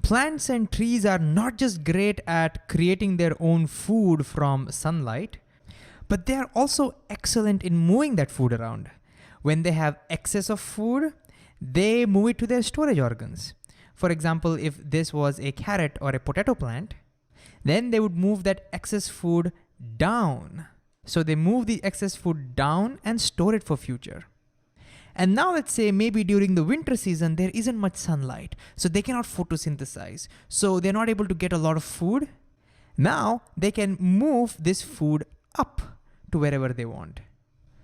Plants and trees are not just great at creating their own food from sunlight, but they are also excellent in moving that food around. When they have excess of food, they move it to their storage organs. For example, if this was a carrot or a potato plant, then they would move that excess food down. So they move the excess food down and store it for future. And now let's say maybe during the winter season, there isn't much sunlight, so they cannot photosynthesize. So they're not able to get a lot of food. Now they can move this food up to wherever they want.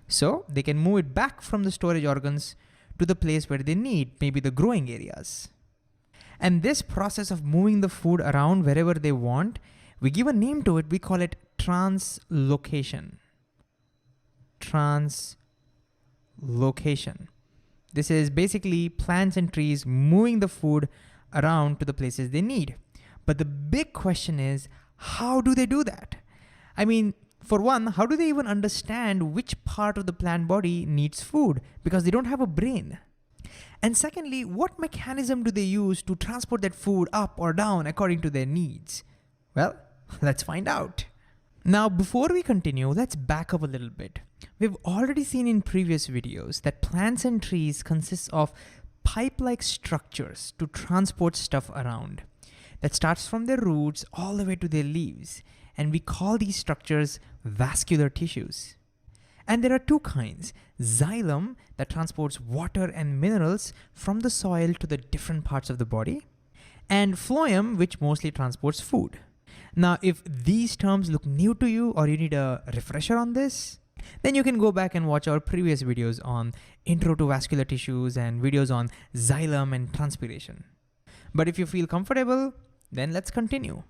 So they can move it back from the storage organs to the place where they need, maybe the growing areas. And this process of moving the food around wherever they want, we give a name to it, we call it translocation. Translocation. This is basically plants and trees moving the food around to the places they need. But the big question is, how do they do that? I mean, for one, how do they even understand which part of the plant body needs food? Because they don't have a brain. And secondly, what mechanism do they use to transport that food up or down according to their needs? Well, let's find out. Now, before we continue, let's back up a little bit. We've already seen in previous videos that plants and trees consist of pipe-like structures to transport stuff around. That starts from their roots all the way to their leaves. And we call these structures vascular tissues. And there are two kinds: xylem, that transports water and minerals from the soil to the different parts of the body, and phloem, which mostly transports food. Now, if these terms look new to you or you need a refresher on this, then you can go back and watch our previous videos on intro to vascular tissues and videos on xylem and transpiration. But if you feel comfortable, then let's continue.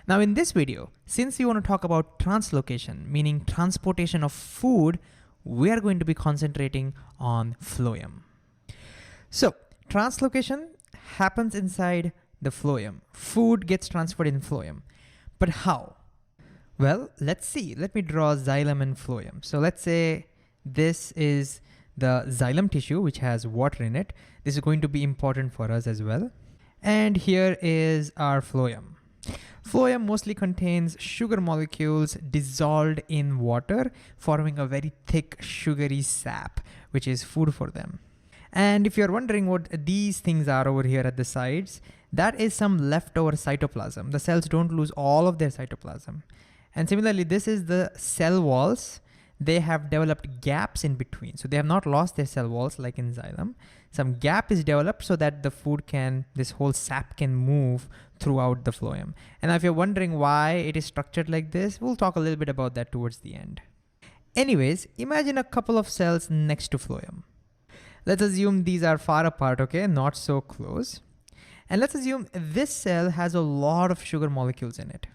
Now in this video, since we want to talk about translocation, meaning transportation of food, we are going to be concentrating on phloem. So translocation happens inside the phloem. Food gets transferred in phloem. But how? Well, let's see. Let me draw xylem and phloem. So let's say this is the xylem tissue, which has water in it. This is going to be important for us as well. And here is our phloem. Phloem mostly contains sugar molecules dissolved in water, forming a very thick sugary sap, which is food for them. And if you're wondering what these things are over here at the sides, that is some leftover cytoplasm. The cells don't lose all of their cytoplasm. And similarly, this is the cell walls. They have developed gaps in between. So they have not lost their cell walls like in xylem. Some gap is developed so that the food this whole sap can move throughout the phloem. And now if you're wondering why it is structured like this, we'll talk a little bit about that towards the end. Anyways, imagine a couple of cells next to phloem. Let's assume these are far apart, okay? Not so close. And let's assume this cell has a lot of sugar molecules in it.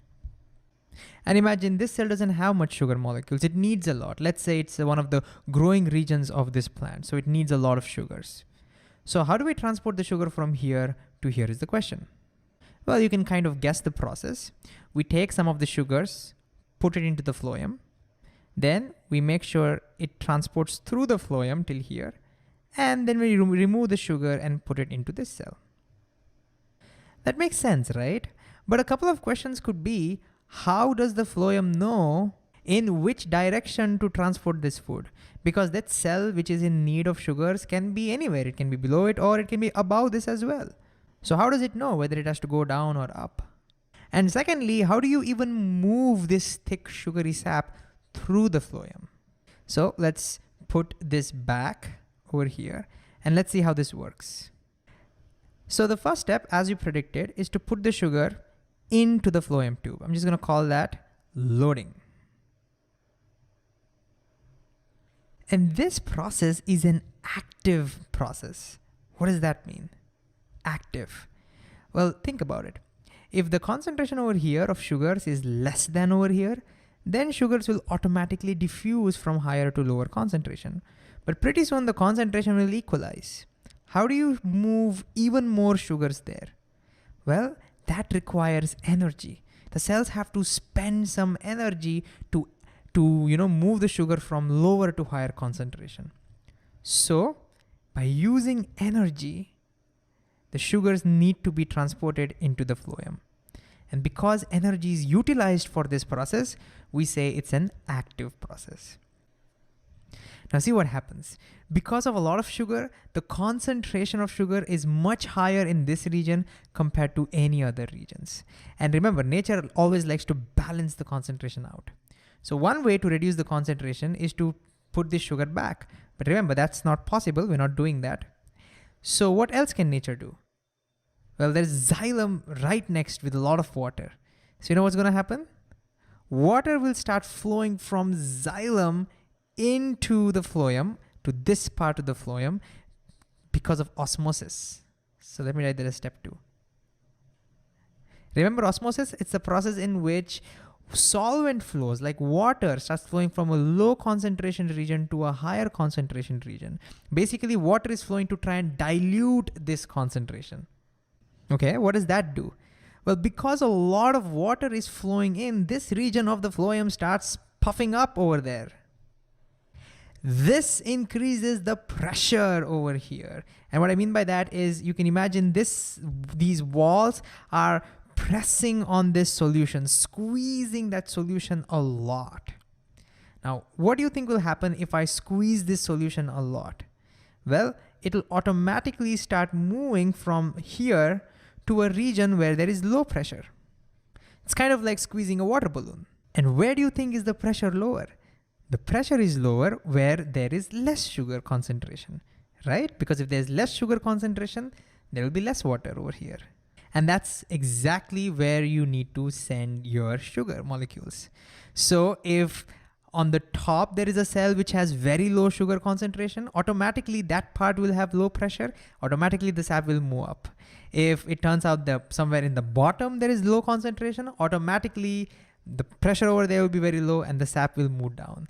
And imagine this cell doesn't have much sugar molecules. It needs a lot. Let's say it's one of the growing regions of this plant. So it needs a lot of sugars. So how do we transport the sugar from here to here is the question. Well, you can kind of guess the process. We take some of the sugars, put it into the phloem. Then we make sure it transports through the phloem till here. And then we remove the sugar and put it into this cell. That makes sense, right? But a couple of questions could be, how does the phloem know in which direction to transport this food? Because that cell which is in need of sugars can be anywhere. It can be below it or it can be above this as well. So how does it know whether it has to go down or up? And secondly, how do you even move this thick sugary sap through the phloem? So let's put this back over here and let's see how this works. So the first step, as you predicted, is to put the sugar into the phloem tube. I'm just going to call that loading. And this process is an active process. What does that mean? Active. Well, think about it. If the concentration over here of sugars is less than over here, then sugars will automatically diffuse from higher to lower concentration. But pretty soon the concentration will equalize. How do you move even more sugars there? Well, that requires energy. The cells have to spend some energy to move the sugar from lower to higher concentration. So by using energy, the sugars need to be transported into the phloem. And because energy is utilized for this process, we say it's an active process. Now see what happens. Because of a lot of sugar, the concentration of sugar is much higher in this region compared to any other regions. And remember, nature always likes to balance the concentration out. So one way to reduce the concentration is to put the sugar back. But remember, that's not possible. We're not doing that. So what else can nature do? Well, there's xylem right next with a lot of water. So you know what's going to happen? Water will start flowing from xylem into the phloem, to this part of the phloem, because of osmosis. So let me write that as step 2. Remember osmosis? It's a process in which solvent flows, like water, starts flowing from a low concentration region to a higher concentration region. Basically, water is flowing to try and dilute this concentration. Okay, what does that do? Well, because a lot of water is flowing in, this region of the phloem starts puffing up over there. This increases the pressure over here. And what I mean by that is, you can imagine these walls are pressing on this solution, squeezing that solution a lot. Now, what do you think will happen if I squeeze this solution a lot? Well, it'll automatically start moving from here to a region where there is low pressure. It's kind of like squeezing a water balloon. And where do you think is the pressure lower? The pressure is lower where there is less sugar concentration, right? Because if there's less sugar concentration, there will be less water over here. And that's exactly where you need to send your sugar molecules. So if on the top there is a cell which has very low sugar concentration, automatically that part will have low pressure, automatically the sap will move up. If it turns out that somewhere in the bottom there is low concentration, automatically the pressure over there will be very low and the sap will move down.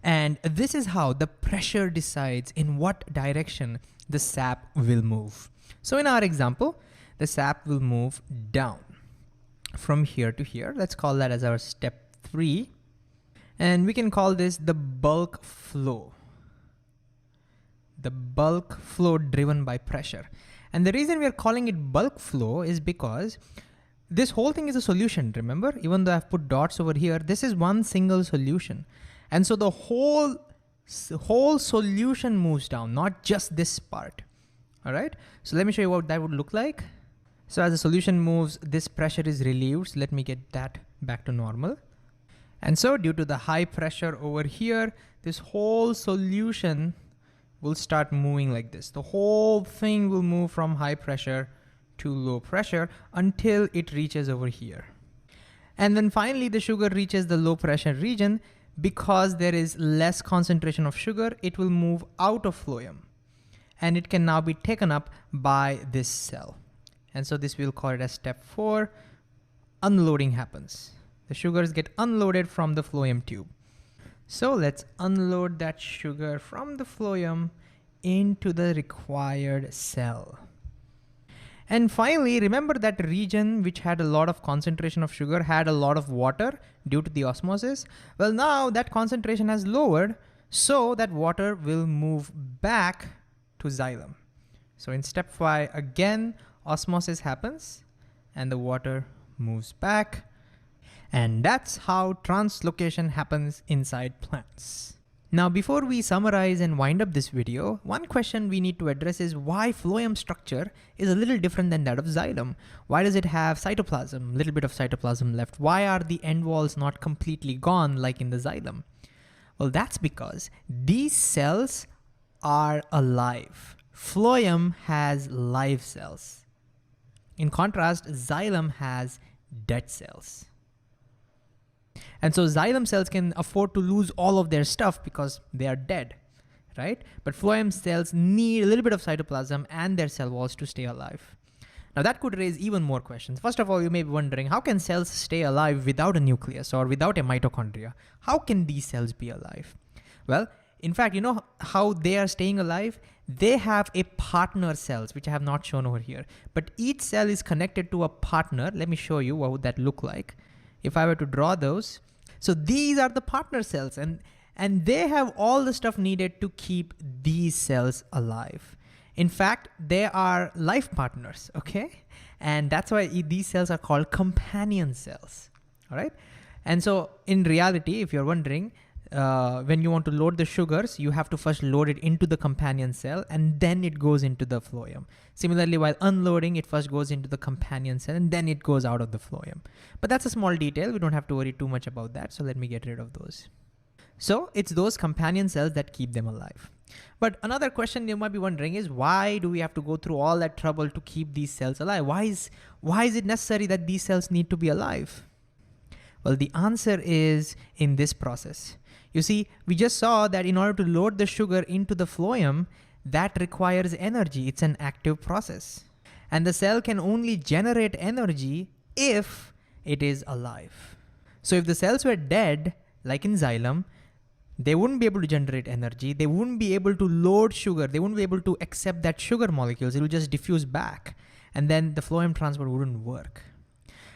And this is how the pressure decides in what direction the sap will move. So in our example, the sap will move down from here to here. Let's call that as our step 3. And we can call this the bulk flow. The bulk flow driven by pressure. And the reason we are calling it bulk flow is because this whole thing is a solution, remember? Even though I've put dots over here, this is one single solution. And so the whole solution moves down, not just this part. All right, so let me show you what that would look like. So as the solution moves, this pressure is relieved. So let me get that back to normal. And so due to the high pressure over here, this whole solution will start moving like this. The whole thing will move from high pressure to low pressure until it reaches over here. And then finally the sugar reaches the low pressure region. Because there is less concentration of sugar, it will move out of phloem. And it can now be taken up by this cell. And so this we'll call it as step 4. Unloading happens. The sugars get unloaded from the phloem tube. So let's unload that sugar from the phloem into the required cell. And finally, remember that region which had a lot of concentration of sugar had a lot of water due to the osmosis? Well, now that concentration has lowered, so that water will move back to xylem. So in step 5, again, osmosis happens and the water moves back. And that's how translocation happens inside plants. Now, before we summarize and wind up this video, one question we need to address is why phloem structure is a little different than that of xylem. Why does it have cytoplasm, a little bit of cytoplasm left? Why are the end walls not completely gone like in the xylem? Well, that's because these cells are alive. Phloem has live cells. In contrast, xylem has dead cells. And so xylem cells can afford to lose all of their stuff because they are dead, right? But phloem cells need a little bit of cytoplasm and their cell walls to stay alive. Now that could raise even more questions. First of all, you may be wondering, how can cells stay alive without a nucleus or without a mitochondria? How can these cells be alive? Well, in fact, you know how they are staying alive? They have a partner cells, which I have not shown over here. But each cell is connected to a partner. Let me show you what would that look like. If I were to draw those. So these are the partner cells and they have all the stuff needed to keep these cells alive. In fact, they are life partners, okay? And that's why these cells are called companion cells, all right? And so in reality, if you're wondering, when you want to load the sugars, you have to first load it into the companion cell and then it goes into the phloem. Similarly, while unloading, it first goes into the companion cell and then it goes out of the phloem. But that's a small detail. We don't have to worry too much about that. So let me get rid of those. So it's those companion cells that keep them alive. But another question you might be wondering is, why do we have to go through all that trouble to keep these cells alive? Why is it necessary that these cells need to be alive? Well, the answer is in this process. You see, we just saw that in order to load the sugar into the phloem, that requires energy. It's an active process. And the cell can only generate energy if it is alive. So if the cells were dead, like in xylem, they wouldn't be able to generate energy. They wouldn't be able to load sugar. They wouldn't be able to accept that sugar molecules. It will just diffuse back. And then the phloem transport wouldn't work.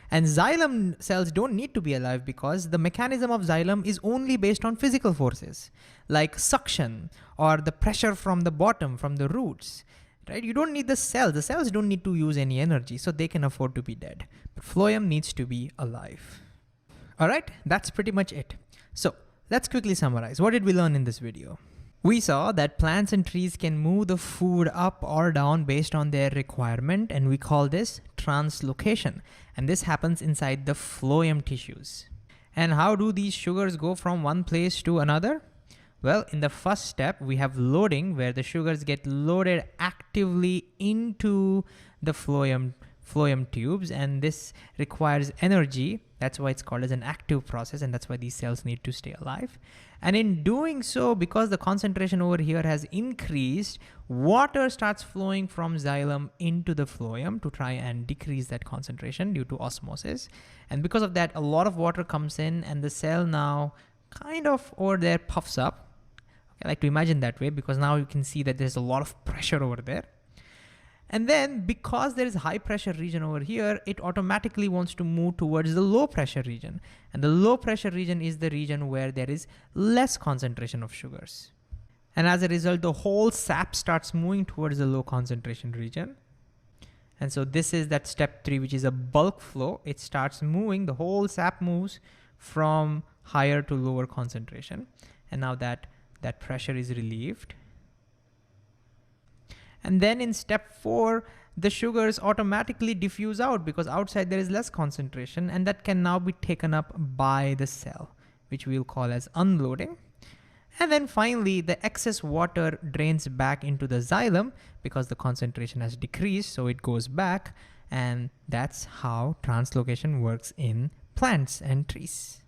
And xylem cells don't need to be alive because the mechanism of xylem is only based on physical forces, like suction or the pressure from the bottom, from the roots, right? You don't need the cells. The cells don't need to use any energy, so they can afford to be dead. But phloem needs to be alive. All right, that's pretty much it. So let's quickly summarize. What did we learn in this video? We saw that plants and trees can move the food up or down based on their requirement, and we call this translocation. And this happens inside the phloem tissues. And how do these sugars go from one place to another? Well, in the first step, we have loading, where the sugars get loaded actively into the phloem tubes, and this requires energy. That's why it's called as an active process, and that's why these cells need to stay alive. And in doing so, because the concentration over here has increased, water starts flowing from xylem into the phloem to try and decrease that concentration due to osmosis. And because of that, a lot of water comes in, and the cell now kind of over there puffs up. I like to imagine that way, because now you can see that there's a lot of pressure over there. And then because there is a high pressure region over here, it automatically wants to move towards the low pressure region. And the low pressure region is the region where there is less concentration of sugars. And as a result, the whole sap starts moving towards the low concentration region. And so this is that step 3, which is a bulk flow. It starts moving, the whole sap moves from higher to lower concentration. And now that pressure is relieved. And then in step 4, the sugars automatically diffuse out because outside there is less concentration, and that can now be taken up by the cell, which we'll call as unloading. And then finally, the excess water drains back into the xylem because the concentration has decreased, so it goes back, and that's how translocation works in plants and trees.